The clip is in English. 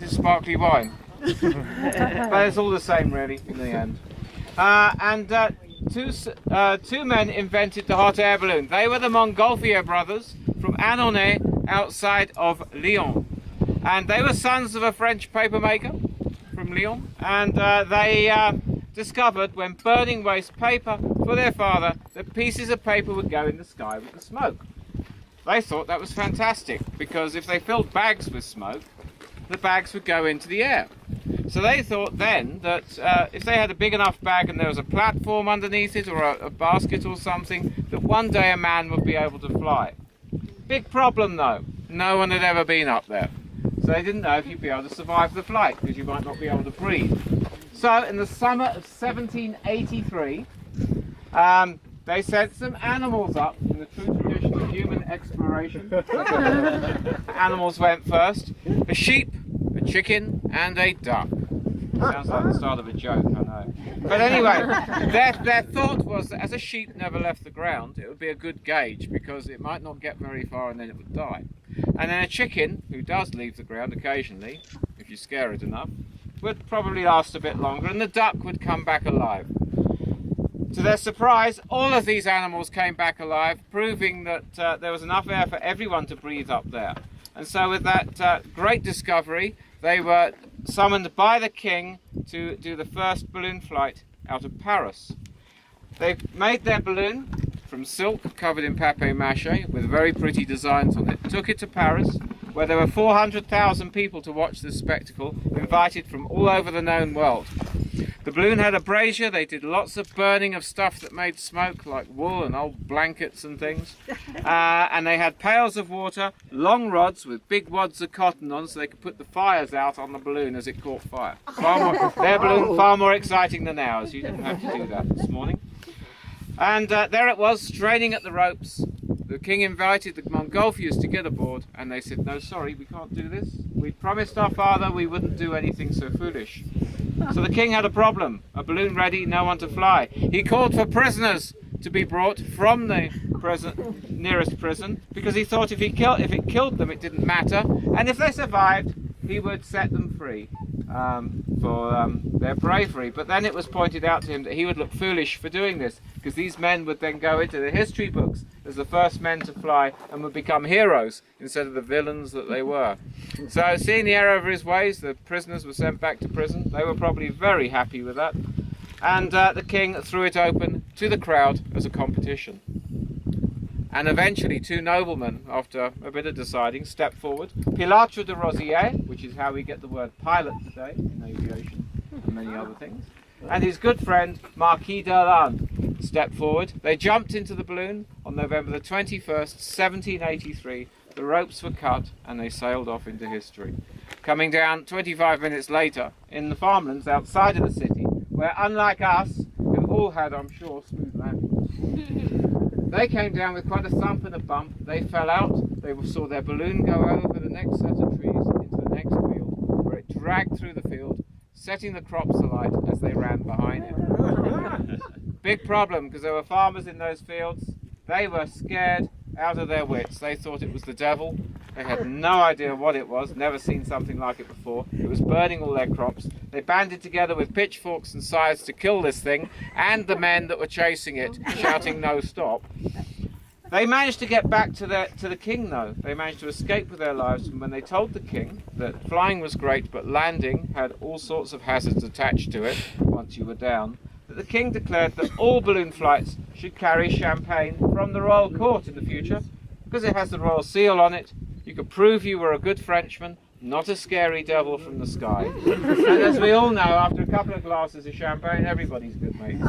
It's sparkly wine. But it's all the same really in the end. Two men invented the hot air balloon. They were the Montgolfier brothers from Annonay outside of Lyon. And they were sons of a French papermaker from Lyon. And they discovered when burning waste paper for their father that pieces of paper would go in the sky with the smoke. They thought that was fantastic because if they filled bags with smoke, the bags would go into the air. So they thought then that if they had a big enough bag and there was a platform underneath it or a basket or something, that one day a man would be able to fly. Big problem though, no one had ever been up there. So they didn't know if you'd be able to survive the flight because you might not be able to breathe. So in the summer of 1783, they sent some animals up in the true tradition of human exploration. Animals went first. A sheep, a chicken and a duck. Sounds like the start of a joke, I know. But anyway, their thought was that as a sheep never left the ground, it would be a good gauge because it might not get very far and then it would die. And then a chicken, who does leave the ground occasionally, if you scare it enough, would probably last a bit longer, and the duck would come back alive. To their surprise, all of these animals came back alive, proving that there was enough air for everyone to breathe up there. And so with that great discovery, they were summoned by the king to do the first balloon flight out of Paris. They made their balloon from silk covered in papier-mâché with very pretty designs on it, took it to Paris, where there were 400,000 people to watch this spectacle, invited from all over the known world. The balloon had a brazier. They did lots of burning of stuff that made smoke, like wool and old blankets and things. And they had pails of water, long rods with big wads of cotton on so they could put the fires out on the balloon as it caught fire. Their balloon far more exciting than ours. You didn't have to do that this morning. And there it was, straining at the ropes. The king invited the Montgolfiers to get aboard, and they said, "No, sorry, we can't do this. We promised our father we wouldn't do anything so foolish." So the king had a problem. A balloon ready, no one to fly. He called for prisoners to be brought from the nearest prison, because he thought if it killed them, it didn't matter. And if they survived, he would set them free for their bravery. But then it was pointed out to him that he would look foolish for doing this, because these men would then go into the history books as the first men to fly and would become heroes instead of the villains that they were. So seeing the error of his ways, the prisoners were sent back to prison. They were probably very happy with that. And the king threw it open to the crowd as a competition. And eventually two noblemen, after a bit of deciding, stepped forward. Pilatre de Rosier, which is how we get the word pilot today in aviation, and many other things, and his good friend Marquis d'Arlanne stepped forward. They jumped into the balloon on November the 21st, 1783. The ropes were cut and they sailed off into history, coming down 25 minutes later in the farmlands outside of the city, where unlike us, who all had, I'm sure, smooth landings, they came down with quite a thump and a bump. They fell out. They saw their balloon go over the next set of trees into the next field, where it dragged through the field, setting the crops alight as they ran behind it. Big problem, because there were farmers in those fields. They were scared out of their wits. They thought it was the devil. They had no idea what it was, never seen something like it before. It was burning all their crops. They banded together with pitchforks and scythes to kill this thing, and the men that were chasing it, shouting "No, stop." They managed to get back to the king though. They managed to escape with their lives, and when they told the king that flying was great but landing had all sorts of hazards attached to it once you were down, that the king declared that all balloon flights should carry champagne from the royal court in the future, because it has the royal seal on it. You could prove you were a good Frenchman, not a scary devil from the sky. And as we all know, after a couple of glasses of champagne, everybody's good mates.